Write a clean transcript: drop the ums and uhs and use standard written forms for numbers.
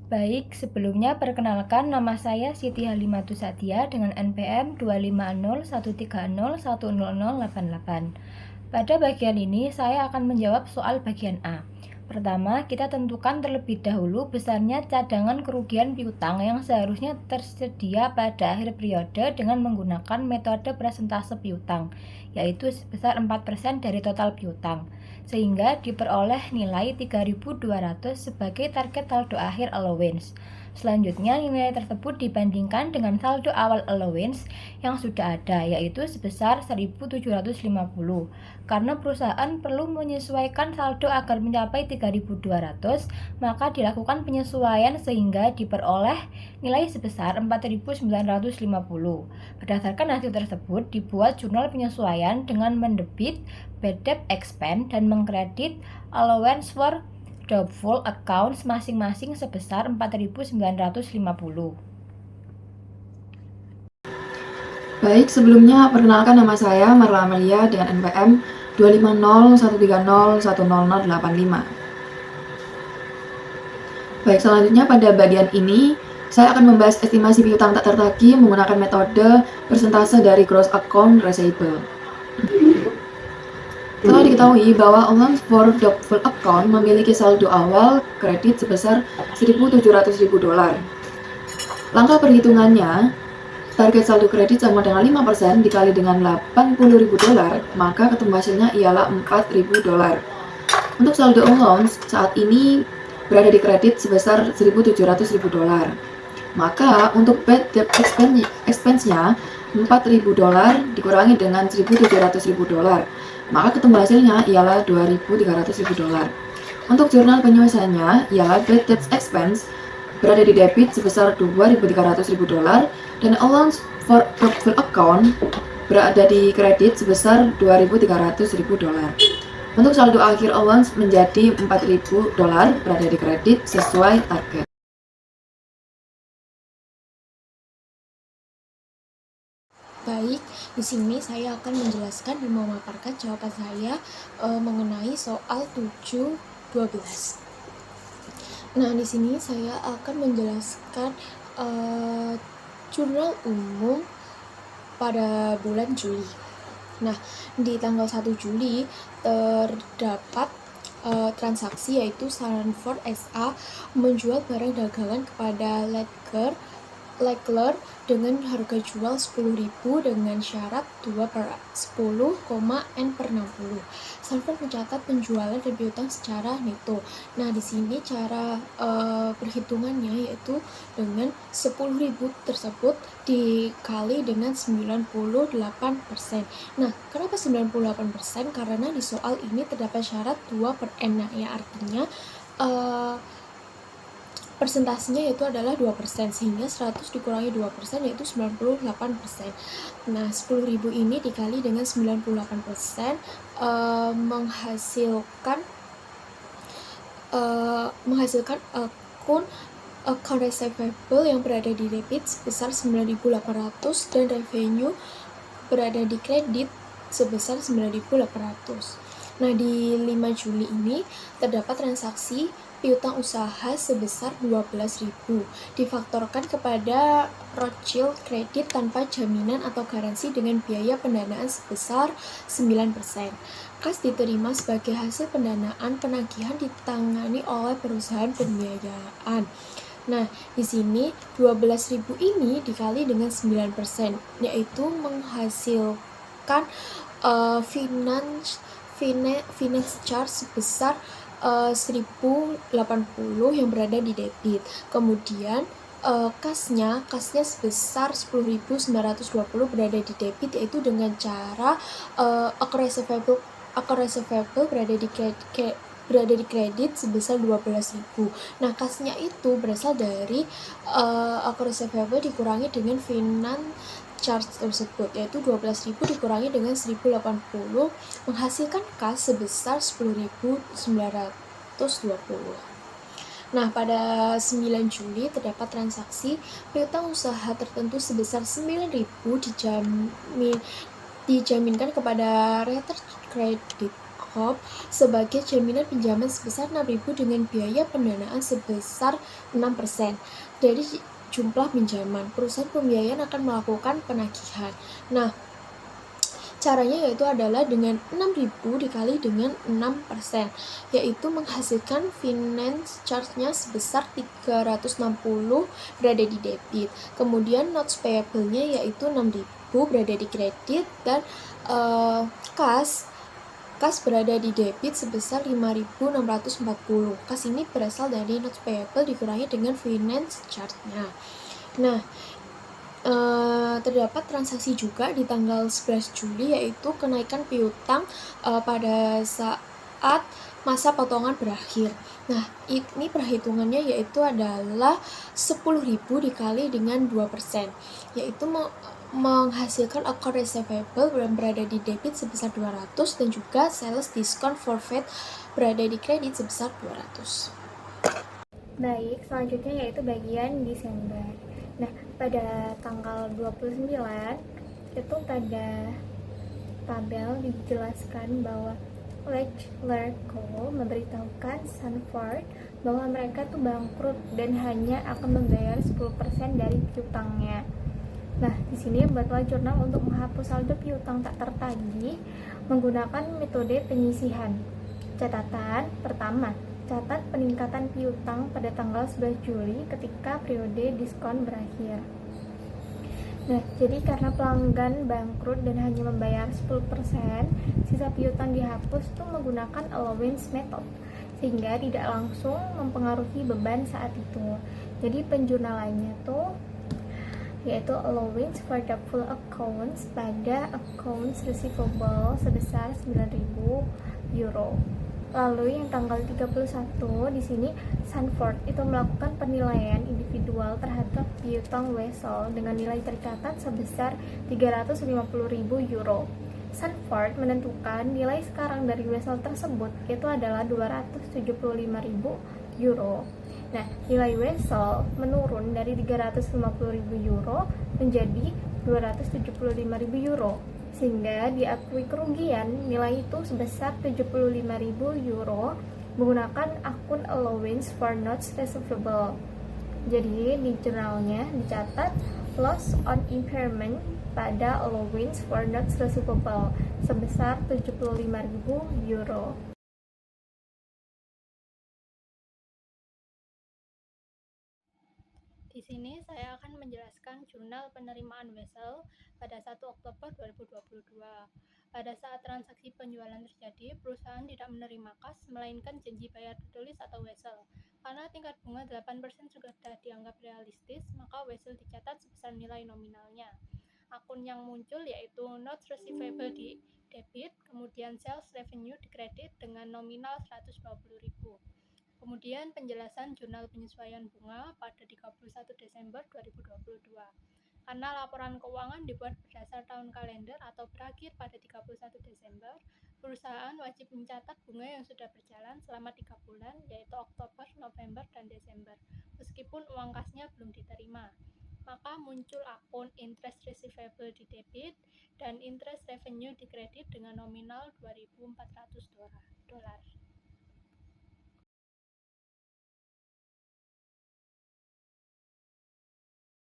Baik, sebelumnya perkenalkan nama saya Siti Halimatus Sadia dengan NPM 25013010088. Pada bagian ini saya akan menjawab soal bagian A. Pertama, kita tentukan terlebih dahulu besarnya cadangan kerugian piutang yang seharusnya tersedia pada akhir periode dengan menggunakan metode persentase piutang, yaitu sebesar 4% dari total piutang, sehingga diperoleh nilai 3.200 sebagai target saldo akhir allowance. Selanjutnya, nilai tersebut dibandingkan dengan saldo awal allowance yang sudah ada, yaitu sebesar 1.750. Karena perusahaan perlu menyesuaikan saldo agar mencapai 3.200, maka dilakukan penyesuaian sehingga diperoleh nilai sebesar 4.950. Berdasarkan hasil tersebut, dibuat jurnal penyesuaian dengan mendebit bad debt expense dan mengkredit allowance for doubtful accounts masing-masing sebesar 4.950. Baik, sebelumnya perkenalkan nama saya Marla Amalia dengan NPM 25013010085. Baik, selanjutnya pada bagian ini saya akan membahas estimasi piutang tak tertagih menggunakan metode persentase dari gross account receivable. Telah diketahui bahwa allowance for doubtful account memiliki saldo awal kredit sebesar $1.700.000. Langkah perhitungannya, target saldo kredit sama dengan 5% dikali dengan $80.000, maka ketemu hasilnya ialah $4.000. Untuk saldo allowance saat ini berada di kredit sebesar $1.700.000. Maka untuk bad debt expense-nya $4.000 dikurangi dengan $1.700.000, maka ketemu hasilnya ialah $2.300.000. Untuk jurnal penyelesaiannya ialah bad debt expense berada di debit sebesar $2.300.000 dan allowance for doubtful account berada di kredit sebesar $2.300.000. Untuk saldo akhir allowance menjadi $4.000 berada di kredit sesuai target. Baik, di sini saya akan menjelaskan dan memaparkan jawaban saya mengenai soal 7.12. Nah, di sini saya akan menjelaskan jurnal umum pada bulan Juli. Nah, di tanggal 1 Juli terdapat transaksi yaitu Sanford SA menjual barang dagangan kepada Legler dengan harga jual 10.000 dengan syarat 2/10, N/60. Sanford mencatat penjualan dan piutang secara neto. Nah, di sini cara perhitungannya yaitu dengan 10.000 tersebut dikali dengan 98%. Nah, kenapa 98%? Karena di soal ini terdapat syarat 2/N. Nah, ya artinya persentasenya yaitu adalah 2%, sehingga 100 dikurangi 2% yaitu 98%. Nah, 10.000 ini dikali dengan 98% menghasilkan akun account receivable yang berada di debit sebesar 9.800 dan revenue berada di kredit sebesar 9.800. Nah, di 5 Juli ini terdapat transaksi piutang usaha sebesar 12.000 difaktorkan kepada Rothschild kredit tanpa jaminan atau garansi dengan biaya pendanaan sebesar 9%. Kas diterima sebagai hasil pendanaan penagihan ditangani oleh perusahaan pembiayaan. Nah, di sini 12.000 ini dikali dengan 9%, yaitu menghasilkan finance charge sebesar 1.080 yang berada di debit. Kemudian kasnya sebesar 10.920 berada di debit, yaitu dengan cara account receivable berada di kredit sebesar 12.000. Nah, kasnya itu berasal dari account receivable dikurangi dengan finance charge tersebut, yaitu 12.000 dikurangi dengan 1.080 menghasilkan kas sebesar 10.920. Nah, pada 9 Juli terdapat transaksi piutang usaha tertentu sebesar 9.000 dijaminkan kepada Retter Credit Home sebagai jaminan pinjaman sebesar 6.000 dengan biaya pendanaan sebesar 6% dari jumlah pinjaman. Perusahaan pembiayaan akan melakukan penagihan. Nah, caranya yaitu adalah dengan 6.000 dikali dengan 6%, yaitu menghasilkan finance charge-nya sebesar 360 berada di debit. Kemudian notes payable-nya yaitu 6.000 berada di kredit, dan kas berada di debit sebesar 5.640. Kas ini berasal dari notes payable dikurangi dengan finance charge-nya. Nah, terdapat transaksi juga di tanggal 11 Juli yaitu kenaikan piutang pada saat masa potongan berakhir. Nah, ini perhitungannya yaitu adalah 10.000 dikali dengan 2%, yaitu menghasilkan account receivable yang berada di debit sebesar 200 dan juga sales discount forfeit berada di kredit sebesar 200. Baik, selanjutnya yaitu bagian Desember. Nah, pada tanggal 29 itu pada tabel dijelaskan bahwa Leclerco memberitahukan Sanford bahwa mereka tuh bangkrut dan hanya akan membayar 10% dari piutangnya. Nah, di sini buatlah jurnal untuk menghapus saldo piutang tak tertagih menggunakan metode penyisihan. Catatan pertama, catat peningkatan piutang pada tanggal 11 Juli ketika periode diskon berakhir. Nah, jadi karena pelanggan bangkrut dan hanya membayar 10%, sisa piutang dihapus tuh menggunakan allowance method, sehingga tidak langsung mempengaruhi beban saat itu. Jadi penjurnalannya tuh yaitu allowance for doubtful accounts pada accounts receivable sebesar 9.000 euro. Lalu yang tanggal 31 di sini Sanford itu melakukan penilaian individual terhadap piutang Wesel dengan nilai tercatat sebesar 350.000 euro. Sanford menentukan nilai sekarang dari Wesel tersebut yaitu adalah 275.000 euro. Nah, nilai Wesel menurun dari 350.000 euro menjadi 275.000 euro, sehingga diakui kerugian nilai itu sebesar 75.000 euro menggunakan akun allowance for notes receivable. Jadi di jurnalnya dicatat loss on impairment pada allowance for notes receivable sebesar 75.000 euro. Di sini saya akan menjelaskan jurnal penerimaan Wesel pada 1 Oktober 2022. Pada saat transaksi penjualan terjadi, perusahaan tidak menerima kas, melainkan janji bayar tertulis atau Wesel. Karena tingkat bunga 8% sudah dianggap realistis, maka Wesel dicatat sebesar nilai nominalnya. Akun yang muncul yaitu notes receivable di debit, kemudian sales revenue di kredit dengan nominal 120.000. Kemudian penjelasan jurnal penyesuaian bunga pada 31 Desember 2022. Karena laporan keuangan dibuat berdasar tahun kalender atau berakhir pada 31 Desember, perusahaan wajib mencatat bunga yang sudah berjalan selama 3 bulan, yaitu Oktober, November, dan Desember, meskipun uang kasnya belum diterima. Maka muncul akun interest receivable di debit dan interest revenue di kredit dengan nominal $2.400.